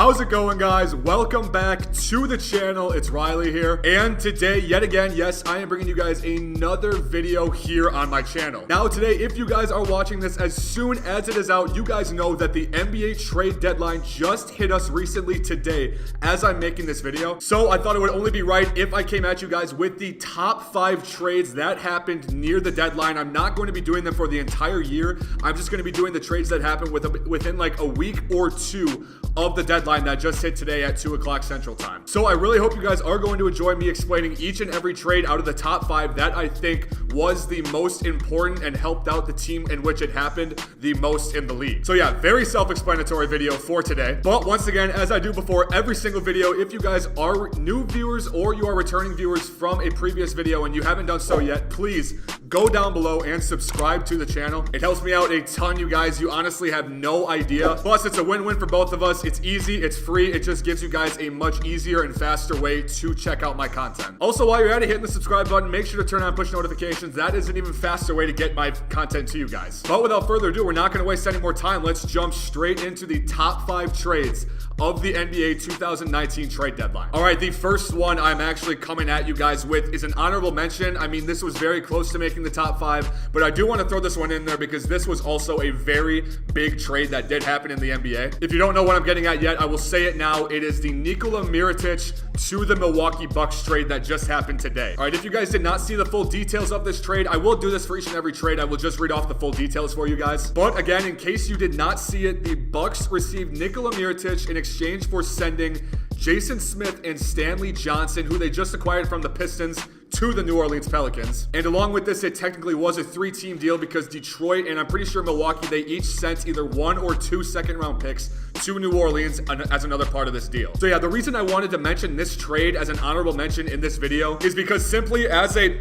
How's it going, guys? Welcome back to the channel. It's Riley here, and today, yet again, yes, I am bringing you guys another video here on my channel. Now today, if you guys are watching this as soon as it is out, you guys know that the NBA trade deadline just hit us recently today as I'm making this video. So I thought it would only be right if I came at you guys with the top 5 trades that happened near the deadline. I'm not going to be doing them for the entire year. I'm just going to be doing the trades that happened within like a week or two of the deadline that just hit today at 2 o'clock Central Time. So I really hope you guys are going to enjoy me explaining each and every trade out of the top 5 that I think was the most important and helped out the team in which it happened the most in the league. So yeah, very self-explanatory video for today. But once again, as I do before every single video, if you guys are new viewers or you are returning viewers from a previous video and you haven't done so yet, please go down below and subscribe to the channel. It helps me out a ton, you guys. You honestly have no idea. Plus, it's a win-win for both of us. It's easy, it's free, it just gives you guys a much easier and faster way to check out my content. Also, while you're at it, hitting the subscribe button, make sure to turn on push notifications. That is an even faster way to get my content to you guys. But without further ado, we're not going to waste any more time. Let's jump straight into the top 5 trades of the NBA 2019 trade deadline. All right, the first one I'm actually coming at you guys with is an honorable mention. I mean, this was very close to making the top 5, but I do want to throw this one in there because this was also a very big trade that did happen in the NBA. If you don't know what I'm getting at yet, I will say it now. It is the Nikola Mirotic to the Milwaukee Bucks trade that just happened today. All right, if you guys did not see the full details of this trade, I will do this for each and every trade. I will just read off the full details for you guys. But again, in case you did not see it, the Bucks received Nikola Mirotic in exchange for sending Jason Smith and Stanley Johnson, who they just acquired from the Pistons, to the New Orleans Pelicans. And along with this, it technically was a 3-team deal because Detroit and I'm pretty sure Milwaukee, they each sent either 1 or 2 second-round picks to New Orleans as another part of this deal. So yeah, the reason I wanted to mention this trade as an honorable mention in this video is because simply as a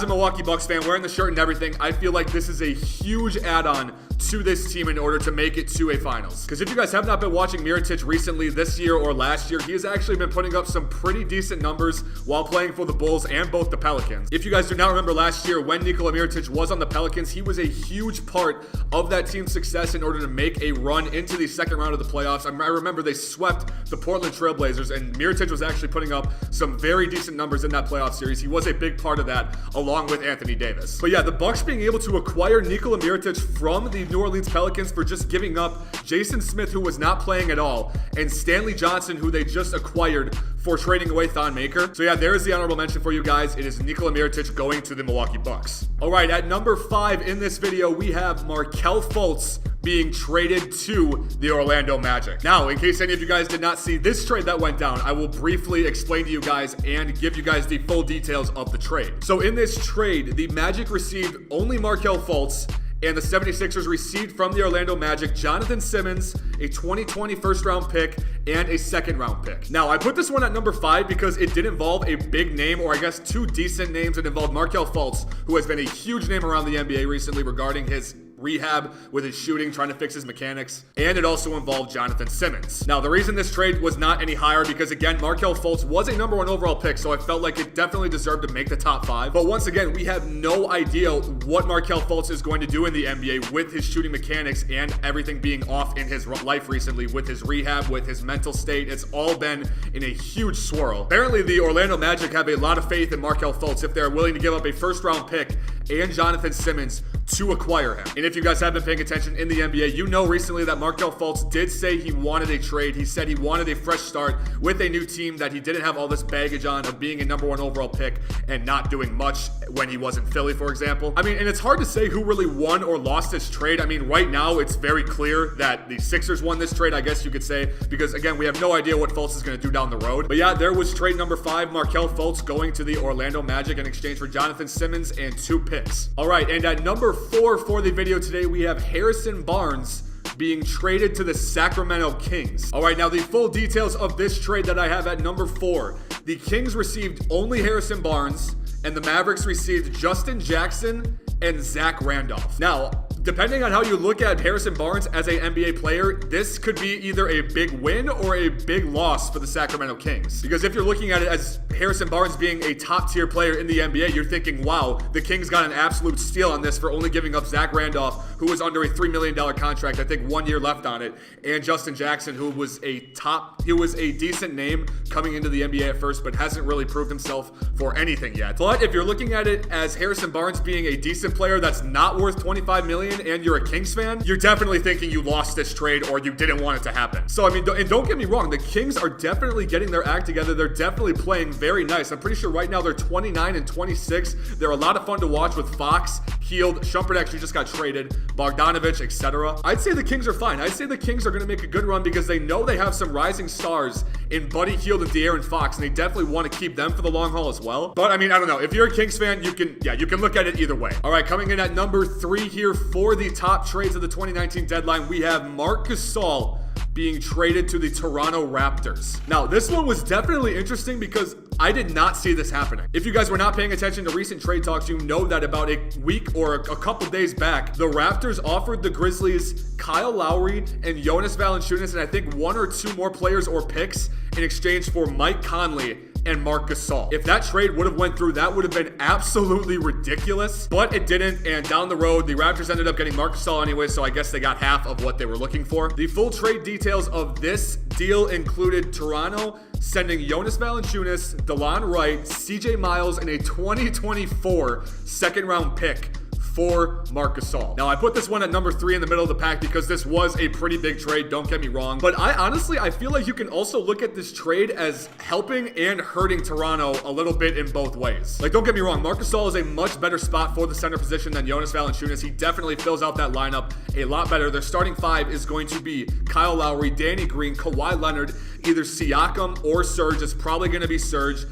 Milwaukee Bucks fan, wearing the shirt and everything, I feel like this is a huge add-on to this team in order to make it to a finals. Because if you guys have not been watching Mirotic recently this year or last year, he has actually been putting up some pretty decent numbers while playing for the Bulls and both the Pelicans. If you guys do not remember last year when Nikola Mirotic was on the Pelicans, he was a huge part of that team's success in order to make a run into the second round of the playoffs. I remember they swept the Portland Trail Blazers, and Mirotic was actually putting up some very decent numbers in that playoff series. He was a big part of that, along with Anthony Davis. But yeah, the Bucks being able to acquire Nikola Mirotic from the New Orleans Pelicans for just giving up Jason Smith, who was not playing at all, and Stanley Johnson, who they just acquired for trading away Thon Maker. So yeah, there is the honorable mention for you guys. It is Nikola Mirotic going to the Milwaukee Bucks. All right, at number 5 in this video, we have Markelle Fultz being traded to the Orlando Magic. Now, in case any of you guys did not see this trade that went down, I will briefly explain to you guys and give you guys the full details of the trade. So in this trade, the Magic received only Markelle Fultz, and the 76ers received from the Orlando Magic Jonathan Simmons, a 2020 first-round pick, and a second-round pick. Now, I put this one at number 5 because it did involve a big name, or I guess 2 decent names. It involved Markelle Fultz, who has been a huge name around the NBA recently regarding his rehab with his shooting, trying to fix his mechanics, and it also involved Jonathan Simmons. Now, the reason this trade was not any higher because, again, Markelle Fultz was a number 1 overall pick, so I felt like it definitely deserved to make the top 5. But once again, we have no idea what Markelle Fultz is going to do in the NBA with his shooting mechanics and everything being off in his life recently with his rehab, with his mental state. It's all been in a huge swirl. Apparently, the Orlando Magic have a lot of faith in Markelle Fultz if they're willing to give up a first-round pick and Jonathan Simmons to acquire him. And if you guys have been paying attention in the NBA, you know recently that Markelle Fultz did say he wanted a trade. He said he wanted a fresh start with a new team that he didn't have all this baggage on of being a number 1 overall pick and not doing much when he was in Philly, for example. I mean, and it's hard to say who really won or lost this trade. I mean, right now it's very clear that the Sixers won this trade, I guess you could say, because again, we have no idea what Fultz is going to do down the road. But yeah, there was trade number 5, Markelle Fultz going to the Orlando Magic in exchange for Jonathan Simmons and 2 picks. All right, and at number 4 for the video today, we have Harrison Barnes being traded to the Sacramento Kings. All right, now the full details of this trade that I have at number 4. The Kings received only Harrison Barnes, and the Mavericks received Justin Jackson and Zach Randolph. Now, depending on how you look at Harrison Barnes as an NBA player, this could be either a big win or a big loss for the Sacramento Kings. Because if you're looking at it as Harrison Barnes being a top tier player in the NBA, you're thinking, wow, the Kings got an absolute steal on this for only giving up Zach Randolph, who was under a $3 million contract, I think 1 year left on it, and Justin Jackson, who was a decent name coming into the NBA at first, but hasn't really proved himself for anything yet. But if you're looking at it as Harrison Barnes being a decent player that's not worth $25 million and you're a Kings fan, you're definitely thinking you lost this trade or you didn't want it to happen. So, I mean, and don't get me wrong, the Kings are definitely getting their act together. They're definitely playing very nice. I'm pretty sure right now they're 29 and 26. They're a lot of fun to watch with Fox, Hield, Shumpert actually just got traded, Bogdanovich, etc. I'd say the Kings are fine. I'd say the Kings are going to make a good run because they know they have some rising stars in Buddy Hield and De'Aaron Fox, and they definitely want to keep them for the long haul as well. But I mean, I don't know. If you're a Kings fan, you can look at it either way. All right, coming in at number 3 here for the top trades of the 2019 deadline, we have Marc Gasol being traded to the Toronto Raptors. Now, this one was definitely interesting because I did not see this happening. If you guys were not paying attention to recent trade talks, you know that about a week or a couple days back, the Raptors offered the Grizzlies Kyle Lowry and Jonas Valanciunas, and I think 1 or 2 more players or picks in exchange for Mike Conley and Marc Gasol. If that trade would have went through, that would have been absolutely ridiculous, but it didn't, and down the road, the Raptors ended up getting Marc Gasol anyway, so I guess they got half of what they were looking for. The full trade details of this deal included Toronto sending Jonas Valanciunas, DeLon Wright, CJ Miles, and a 2024 second-round pick for Marc Gasol. Now, I put this one at number 3 in the middle of the pack because this was a pretty big trade, don't get me wrong. But I feel like you can also look at this trade as helping and hurting Toronto a little bit in both ways. Like, don't get me wrong, Marc Gasol is a much better spot for the center position than Jonas Valanciunas. He definitely fills out that lineup a lot better. Their starting 5 is going to be Kyle Lowry, Danny Green, Kawhi Leonard, either Siakam or Serge. It's probably going to be Serge.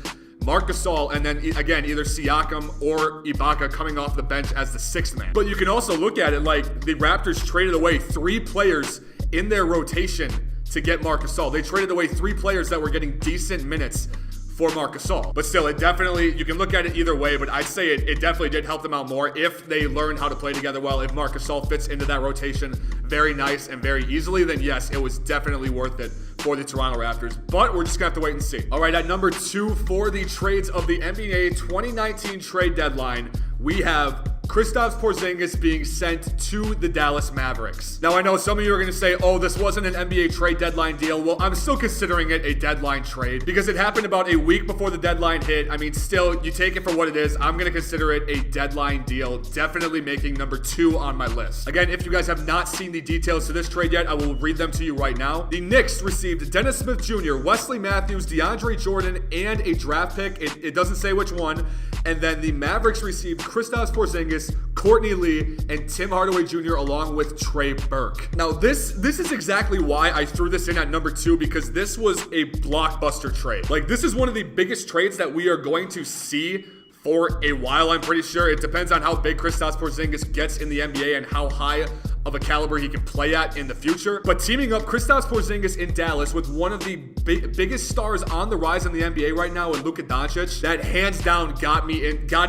Marc Gasol, and then again, either Siakam or Ibaka coming off the bench as the 6th man. But you can also look at it like the Raptors traded away 3 players in their rotation to get Marc Gasol. They traded away 3 players that were getting decent minutes for Marc Gasol. But still, it definitely, you can look at it either way, but I'd say it definitely did help them out more if they learned how to play together well. If Marc Gasol fits into that rotation very nice and very easily, then yes, it was definitely worth it for the Toronto Raptors, but we're just gonna have to wait and see. All right, at number 2 for the trades of the NBA 2019 trade deadline, we have Kristaps Porzingis being sent to the Dallas Mavericks. Now, I know some of you are going to say, oh, this wasn't an NBA trade deadline deal. Well, I'm still considering it a deadline trade because it happened about a week before the deadline hit. I mean, still, you take it for what it is. I'm going to consider it a deadline deal, definitely making number 2 on my list. Again, if you guys have not seen the details to this trade yet, I will read them to you right now. The Knicks received Dennis Smith Jr., Wesley Matthews, DeAndre Jordan, and a draft pick. It doesn't say which one. And then the Mavericks received Kristaps Porzingis, Courtney Lee, and Tim Hardaway Jr. along with Trey Burke. Now, this is exactly why I threw this in at number 2, because this was a blockbuster trade. Like, this is one of the biggest trades that we are going to see for a while, I'm pretty sure. It depends on how big Kristaps Porzingis gets in the NBA and how high of a caliber he can play at in the future. But teaming up Kristaps Porzingis in Dallas with one of the biggest stars on the rise in the NBA right now in Luka Doncic, that hands down got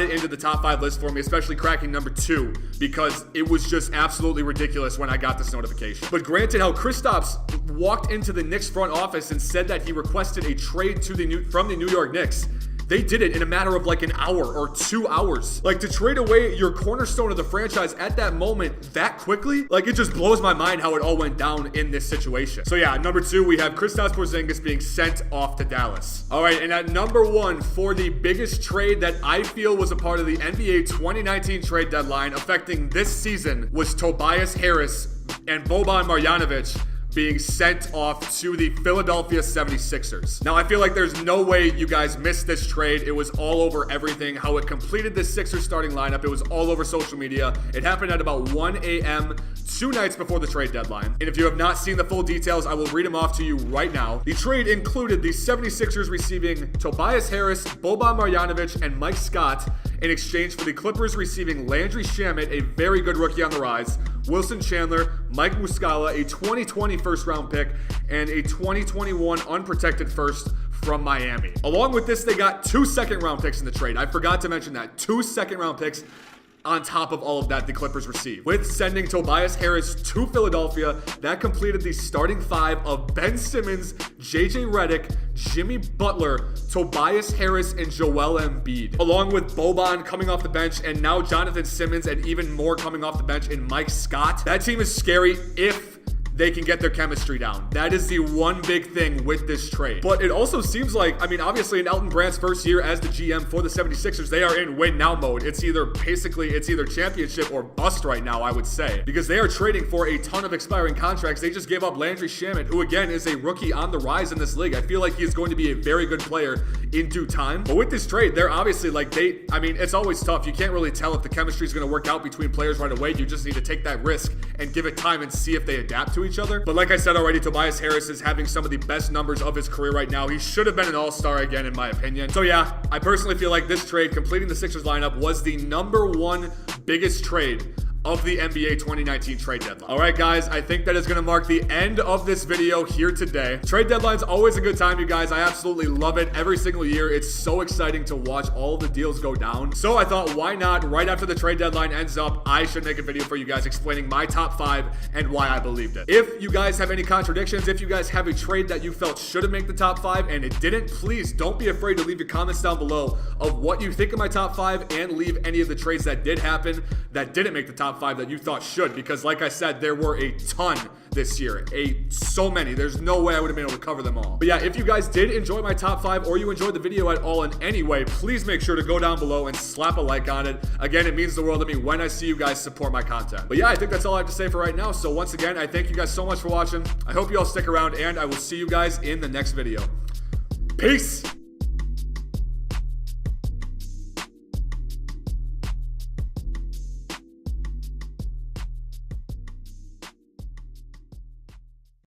it into the top 5 list for me, especially cracking number 2, because it was just absolutely ridiculous when I got this notification. But granted, how Kristaps walked into the Knicks front office and said that he requested a trade from the New York Knicks, they did it in a matter of like an hour or 2 hours. Like, to trade away your cornerstone of the franchise at that moment that quickly, like, it just blows my mind how it all went down in this situation. So yeah, at number 2, we have Kristaps Porzingis being sent off to Dallas. All right, and at number 1 for the biggest trade that I feel was a part of the NBA 2019 trade deadline affecting this season was Tobias Harris and Boban Marjanovic being sent off to the Philadelphia 76ers. Now, I feel like there's no way you guys missed this trade. It was all over everything, how it completed this Sixers starting lineup. It was all over social media. It happened at about 1 a.m. 2 nights before the trade deadline. And if you have not seen the full details, I will read them off to you right now. The trade included the 76ers receiving Tobias Harris, Boban Marjanovic, and Mike Scott in exchange for the Clippers receiving Landry Shamet, a very good rookie on the rise, Wilson Chandler, Mike Muscala, a 2020 first-round pick, and a 2021 unprotected first from Miami. Along with this, they got 2 second-round picks in the trade. I forgot to mention that. 2 second-round picks on top of all of that the Clippers received. With sending Tobias Harris to Philadelphia, that completed the starting 5 of Ben Simmons, JJ Redick, Jimmy Butler, Tobias Harris, and Joel Embiid, along with Boban coming off the bench, and now Jonathan Simmons, and even more coming off the bench in Mike Scott. That team is scary if they can get their chemistry down. That is the one big thing with this trade. But it also seems like, I mean, obviously in Elton Brand's first year as the GM for the 76ers, they are in win now mode. It's either championship or bust right now, I would say, because they are trading for a ton of expiring contracts. They just gave up Landry Shamet, who again is a rookie on the rise in this league. I feel like he is going to be a very good player in due time. But with this trade, they're obviously like, I mean, it's always tough. You can't really tell if the chemistry is going to work out between players right away. You just need to take that risk and give it time and see if they adapt to each other. But like I said already, Tobias Harris is having some of the best numbers of his career right now. He should have been an all-star again, in my opinion. So yeah, I personally feel like this trade, completing the Sixers lineup, was the #1 biggest trade of the NBA 2019 trade deadline. All right, guys, I think that is going to mark the end of this video here today. Trade deadline's always a good time, you guys. I absolutely love it every single year. It's so exciting to watch all the deals go down. So I thought, why not, right after the trade deadline ends up, I should make a video for you guys explaining my top 5 and why I believed it. If you guys have any contradictions, if you guys have a trade that you felt should have made the top 5 and it didn't, please don't be afraid to leave your comments down below of what you think of my top 5, and leave any of the trades that did happen that didn't make the top 5 that you thought should, because like I said, there were a ton this year, so many. There's no way I would have been able to cover them all. But yeah, if you guys did enjoy my top 5, or you enjoyed the video at all in any way, please make sure to go down below and slap a like on it. Again, it means the world to me when I see you guys support my content. But yeah, I think that's all I have to say for right now. So once again, I thank you guys so much for watching. I hope you all stick around, and I will see you guys in the next video. Peace!